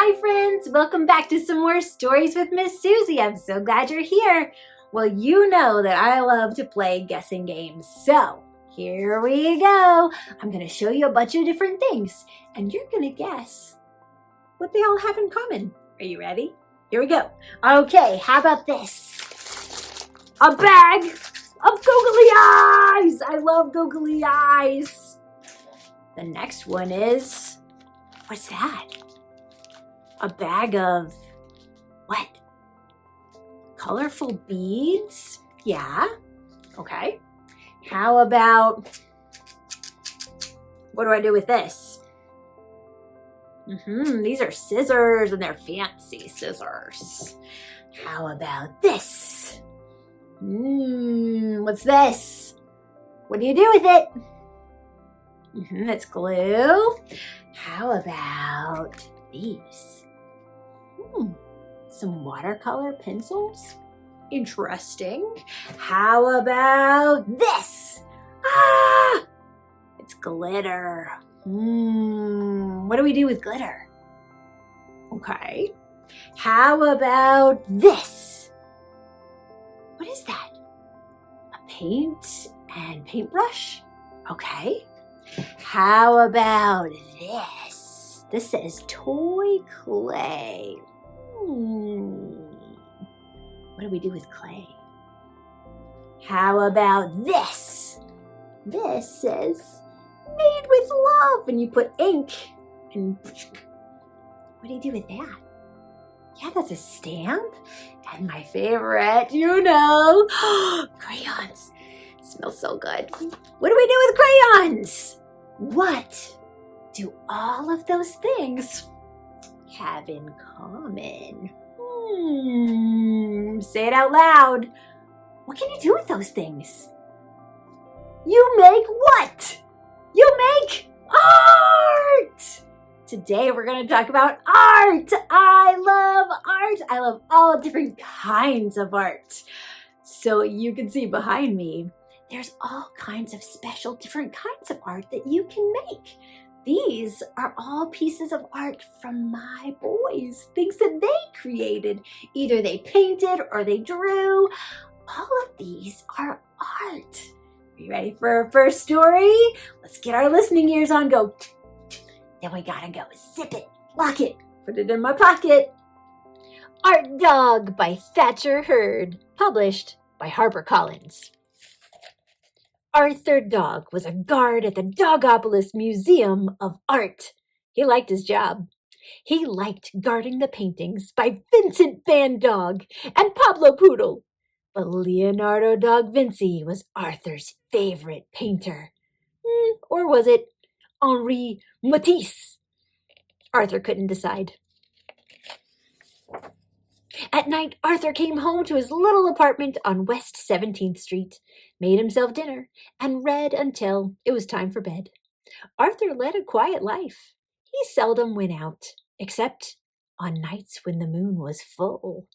Hi friends, welcome back to some more stories with Miss Suzy. I'm so glad you're here. Well, you know that I love to play guessing games. So here we go. I'm going to show you a bunch of different things and you're going to guess what they all have in common. Are you ready? Here we go. Okay, how about this? A bag of googly eyes. I love googly eyes. The next one is, what's that? A bag of what? Colorful beads? Yeah. Okay. How about, what do I do with this? These are scissors and they're fancy scissors. How about this? What's this? What do you do with it? It's glue. How about these? Some watercolor pencils. Interesting. How about this? It's glitter. What do we do with glitter? Okay. How about this? What is that? A paint and paintbrush? Okay. How about this? This says toy clay. What do we do with clay? How about this? This says made with love, and you put ink and what do you do with that? Yeah, that's a stamp. And my favorite, crayons. It smells so good. What do we do with crayons? What do all of those things have in common? Say it out loud. What can you do with those things? You make what? You make art! Today we're going to talk about art. I love art. I love all different kinds of art. So you can see behind me, there's all kinds of special different kinds of art that you can make. These are all pieces of art from my boys, things that they created. Either they painted or they drew. All of these are art. Are you ready for our first story? Let's get our listening ears on, go. Then we gotta go zip it, lock it, put it in my pocket. Art Dog by Thatcher Hurd, published by HarperCollins. Arthur Dog was a guard at the Dogopolis Museum of Art. He liked his job. He liked guarding the paintings by Vincent Van Gogh and Pablo Poodle. But Leonardo da Vinci was Arthur's favorite painter. Or was it Henri Matisse? Arthur couldn't decide. At night, Arthur came home to his little apartment on West 17th Street, made himself dinner, and read until it was time for bed. Arthur led a quiet life. He seldom went out, except on nights when the moon was full.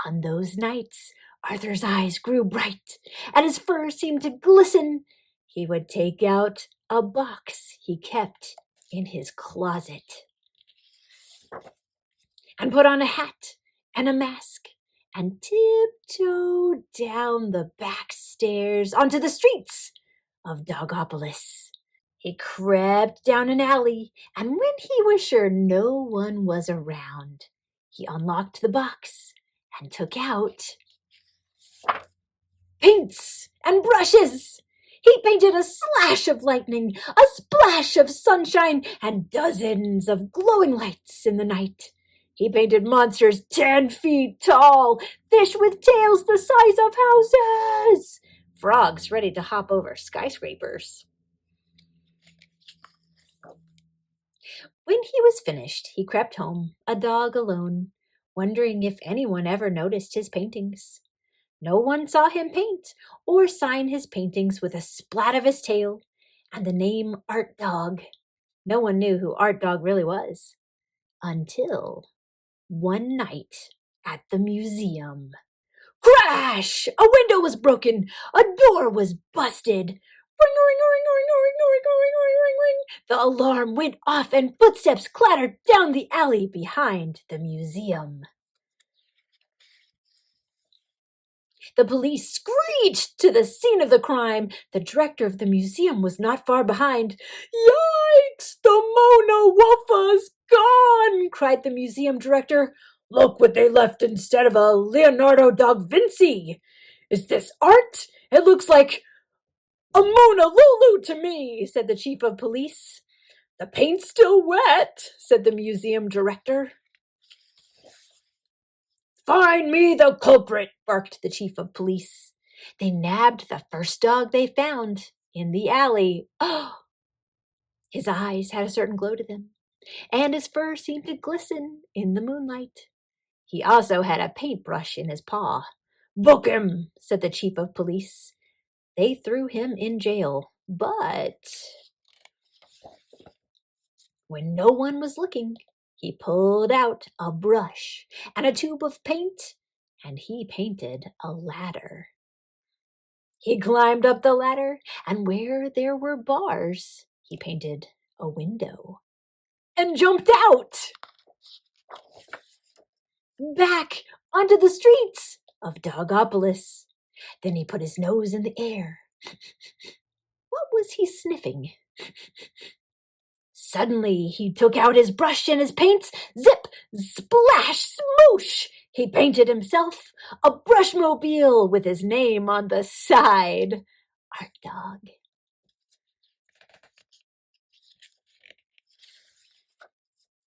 On those nights, Arthur's eyes grew bright, and his fur seemed to glisten. He would take out a box he kept in his closet and put on a hat and a mask and tiptoe down the back stairs onto the streets of Dogopolis. He crept down an alley, and when he was sure no one was around, he unlocked the box and took out paints and brushes. He painted a slash of lightning, a splash of sunshine, and dozens of glowing lights in the night. He painted monsters 10 feet tall, fish with tails the size of houses, frogs ready to hop over skyscrapers. When he was finished, he crept home, a dog alone, wondering if anyone ever noticed his paintings. No one saw him paint or sign his paintings with a splat of his tail and the name Art Dog. No one knew who Art Dog really was. Until one night at the museum. Crash! A window was broken. A door was busted. Ring, ring, ring, ring, ring, ring, ring, ring, ring. The alarm went off and footsteps clattered down the alley behind the museum. The police screeched to the scene of the crime. The director of the museum was not far behind. "Yikes! The Mona Wuffa's gone!" cried the museum director. "Look what they left instead of a Leonardo da Vinci. Is this art? It looks like a Mona Lulu to me," said the chief of police. "The paint's still wet," said the museum director. "Find me the culprit," barked the chief of police. They nabbed the first dog they found in the alley. Oh! His eyes had a certain glow to them, and his fur seemed to glisten in the moonlight. He also had a paintbrush in his paw. "Book him," said the chief of police. They threw him in jail, but when no one was looking, he pulled out a brush and a tube of paint, and he painted a ladder. He climbed up the ladder, and where there were bars, he painted a window and jumped out back onto the streets of Dogopolis. Then he put his nose in the air. What was he sniffing? Suddenly he took out his brush and his paints. Zip, splash, smoosh! He painted himself a brushmobile with his name on the side. Art Dog.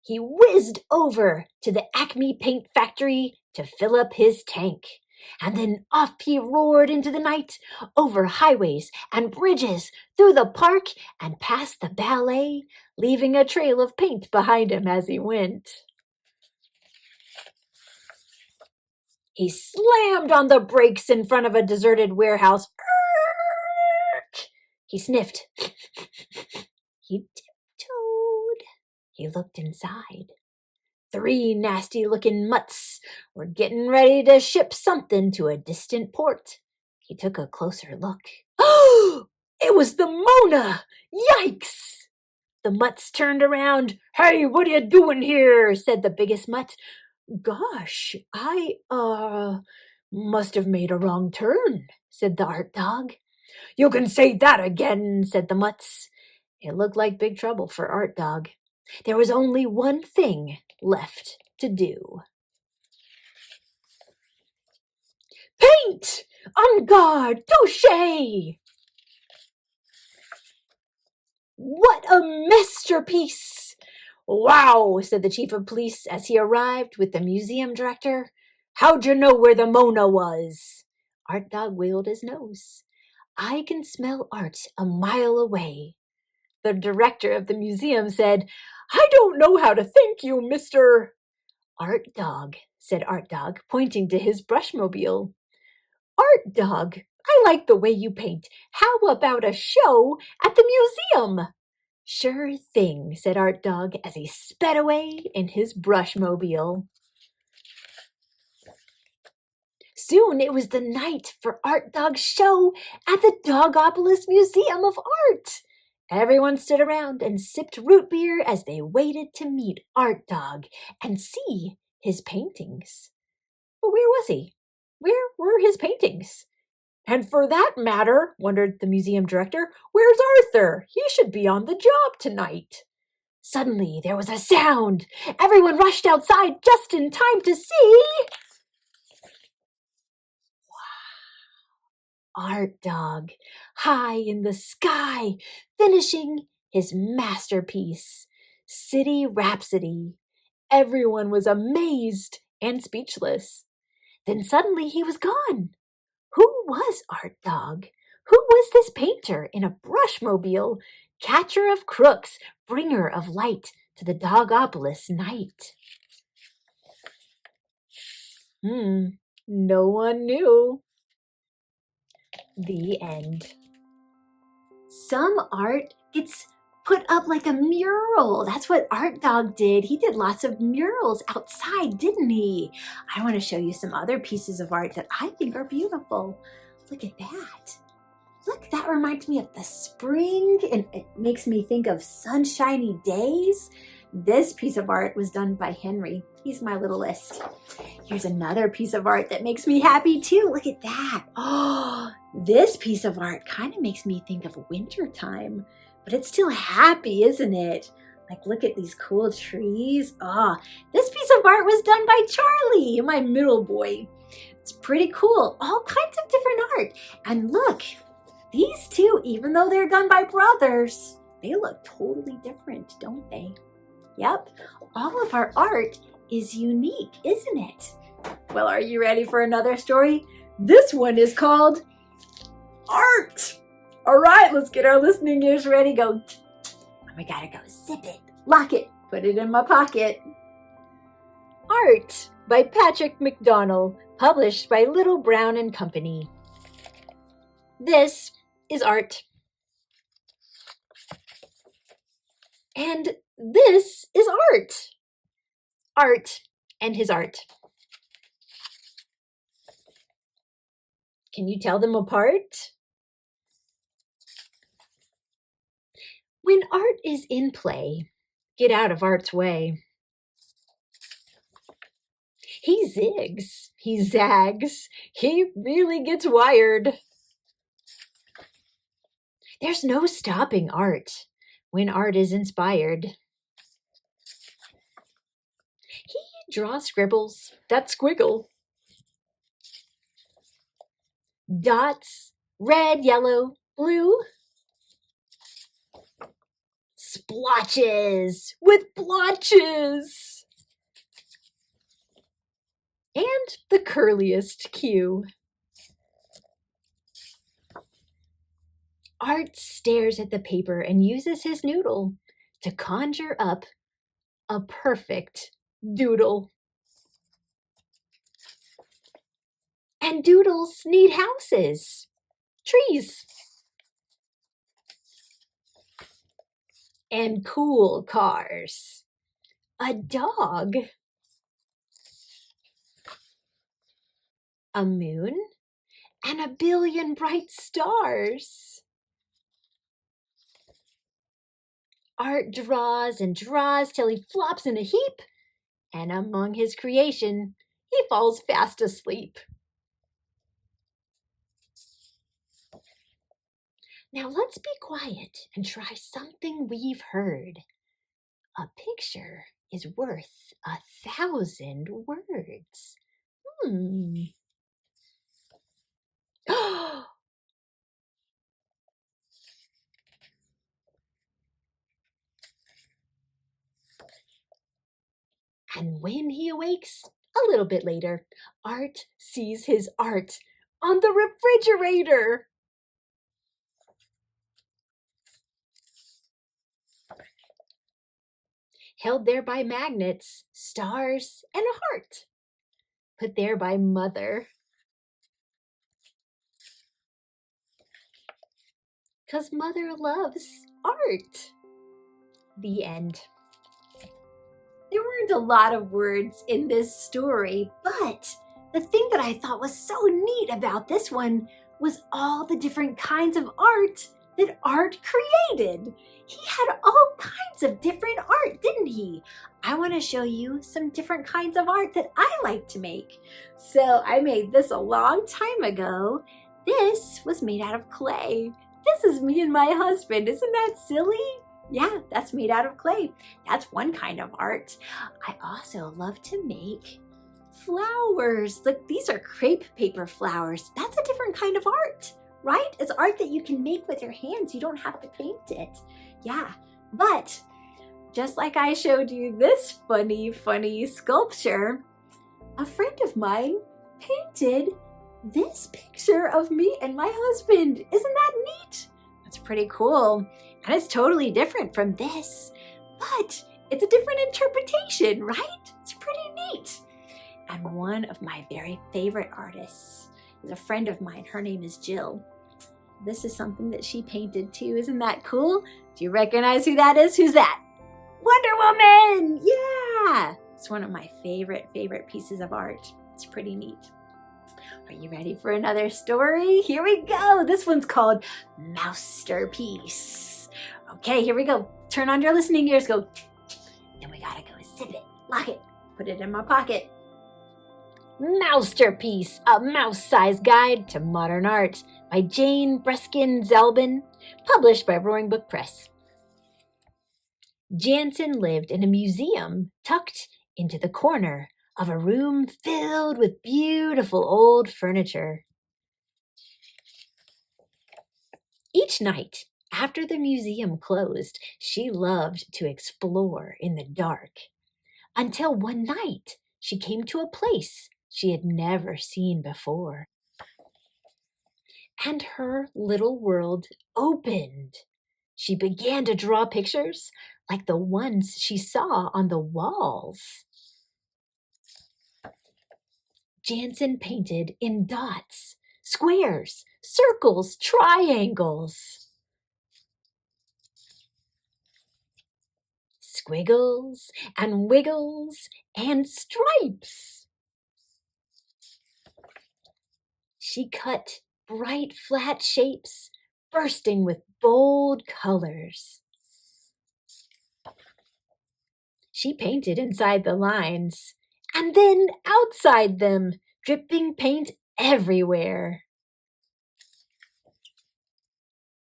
He whizzed over to the Acme Paint Factory to fill up his tank. And then off he roared into the night, over highways and bridges, through the park and past the ballet, leaving a trail of paint behind him as he went. He slammed on the brakes in front of a deserted warehouse. He sniffed. He tiptoed. He looked inside. 3 nasty-looking mutts were getting ready to ship something to a distant port. He took a closer look. Oh! It was the Mona! Yikes! The mutts turned around. "Hey, what are you doing here?" said the biggest mutt. "Gosh, I, must have made a wrong turn," said the Art Dog. "You can say that again," said the mutts. It looked like big trouble for Art Dog. There was only one thing left to do. Paint! En garde! Touché! What a masterpiece! "Wow," said the chief of police as he arrived with the museum director. "How'd you know where the Mona was?" Art Dog wiggled his nose. "I can smell art a mile away." The director of the museum said, "I don't know how to thank you, Mr. Art Dog," said Art Dog, pointing to his brushmobile. "Art Dog, I like the way you paint. How about a show at the museum?" "Sure thing," said Art Dog as he sped away in his brushmobile. Soon it was the night for Art Dog's show at the Dogopolis Museum of Art. Everyone stood around and sipped root beer as they waited to meet Art Dog and see his paintings. But where was he? Where were his paintings? And for that matter, wondered the museum director, where's Arthur? He should be on the job tonight. Suddenly there was a sound. Everyone rushed outside just in time to see Art Dog high in the sky, finishing his masterpiece, City Rhapsody. Everyone was amazed and speechless. Then suddenly he was gone. Who was Art Dog? Who was this painter in a brushmobile, catcher of crooks, bringer of light to the Dogopolis night? No one knew. The end. Some art gets put up like a mural. That's what Art Dog did. He did lots of murals outside, didn't he? I want to show you some other pieces of art that I think are beautiful. Look at that. look, that reminds me of the spring, and it makes me think of sunshiny days. This piece of art was done by Henry. He's my littlest. Here's another piece of art that makes me happy too. Look at that. Oh, this piece of art kind of makes me think of wintertime, but it's still happy, isn't it? Like, look at these cool trees. Oh, this piece of art was done by Charlie, my middle boy. It's pretty cool. All kinds of different art. And look, these two, even though they're done by brothers, they look totally different, don't they? Yep, all of our art is unique, isn't it? Well, are you ready for another story? This one is called Art. All right, let's get our listening ears ready. Go. I gotta go zip it, lock it, put it in my pocket. Art by Patrick McDonnell, published by Little Brown and Company. This is art. And this is art. Art and his art. Can you tell them apart? When art is in play, get out of art's way. He zigs, he zags, he really gets wired. There's no stopping art when art is inspired. He draws scribbles that squiggle. Dots, red, yellow, blue. Splotches with blotches. And the curliest cue. Art stares at the paper and uses his noodle to conjure up a perfect doodle. And doodles need houses, trees, and cool cars, a dog, a moon, and a billion bright stars. Art draws and draws till he flops in a heap, and among his creation, he falls fast asleep. Now let's be quiet and try something we've heard. A picture is worth 1,000 words. And when he awakes a little bit later, Art sees his art on the refrigerator. Held there by magnets, stars, and a heart. Put there by Mother. 'Cause Mother loves art. The end. There weren't a lot of words in this story, but the thing that I thought was so neat about this one was all the different kinds of art that Art created. He had all kinds of different art, didn't he? I want to show you some different kinds of art that I like to make. So I made this a long time ago. This was made out of clay. This is me and my husband. Isn't that silly? Yeah, that's made out of clay. That's one kind of art. I also love to make flowers. Look, these are crepe paper flowers. That's a different kind of art, right? It's art that you can make with your hands. You don't have to paint it. Yeah, but just like I showed you this funny sculpture, a friend of mine painted this picture of me and my husband. Isn't that neat? That's pretty cool. And it's totally different from this, but it's a different interpretation, right? It's pretty neat. And one of my very favorite artists is a friend of mine. Her name is Jill. This is something that she painted too. Isn't that cool? Do you recognize who that is? Who's that? Wonder Woman! Yeah! It's one of my favorite pieces of art. It's pretty neat. Are you ready for another story? Here we go. This one's called Mousterpiece. Okay, here we go. Turn on your listening ears. Go. Then we gotta go zip it, lock it, put it in my pocket. Mousterpiece, a mouse-sized guide to modern art by Jane Breskin Zelbin, published by Roaring Book Press. Jansen lived in a museum tucked into the corner of a room filled with beautiful old furniture. Each night, after the museum closed, she loved to explore in the dark. Until one night, she came to a place she had never seen before. And her little world opened. She began to draw pictures like the ones she saw on the walls. Jansen painted in dots, squares, circles, triangles, squiggles and wiggles and stripes. She cut bright flat shapes, bursting with bold colors. She painted inside the lines, and then outside them, dripping paint everywhere.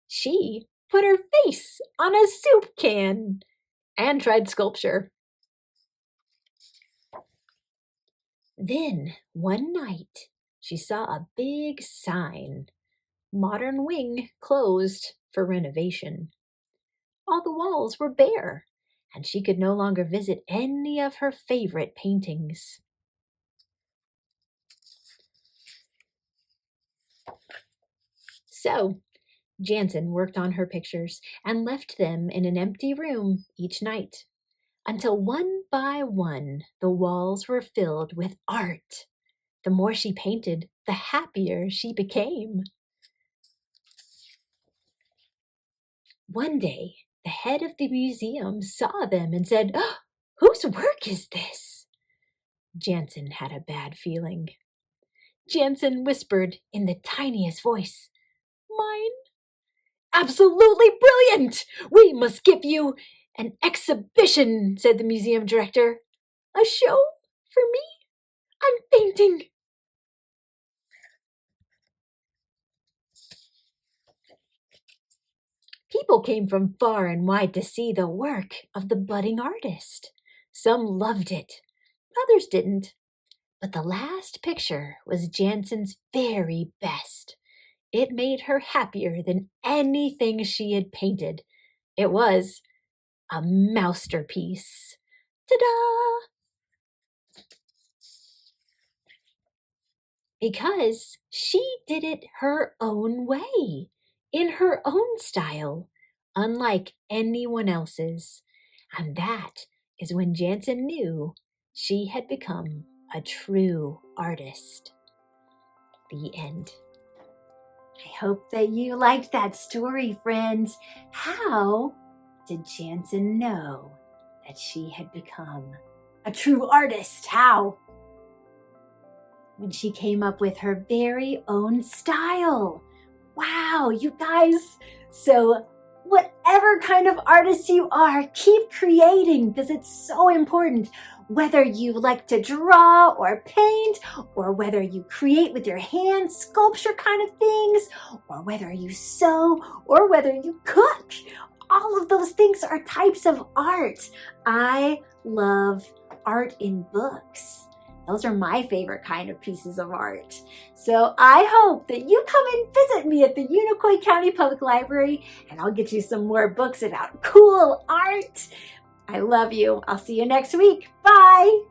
She put her face on a soup can and tried sculpture. Then, one night, she saw a big sign, "Modern Wing closed for renovation." All the walls were bare, and she could no longer visit any of her favorite paintings. So, Jansen worked on her pictures and left them in an empty room each night, until one by one the walls were filled with art. The more she painted, the happier she became. One day, the head of the museum saw them and said, "Oh, whose work is this?" Jansen had a bad feeling. Jansen whispered in the tiniest voice, "Mine." "Absolutely brilliant! We must give you an exhibition," said the museum director. "A show for me? I'm fainting." People came from far and wide to see the work of the budding artist. Some loved it, others didn't. But the last picture was Jansen's very best. It made her happier than anything she had painted. It was a mousterpiece. Ta-da! Because she did it her own way, in her own style, unlike anyone else's. And that is when Jansen knew she had become a true artist. The end. I hope that you liked that story, friends. How did Jansen know that she had become a true artist? How? When she came up with her very own style. Wow, you guys. So whatever kind of artist you are, keep creating because it's so important. Whether you like to draw or paint, or whether you create with your hands, sculpture kind of things, or whether you sew, or whether you cook. All of those things are types of art. I love art in books. Those are my favorite kind of pieces of art. So I hope that you come and visit me at the Unicoi County Public Library, and I'll get you some more books about cool art. I love you. I'll see you next week. Bye.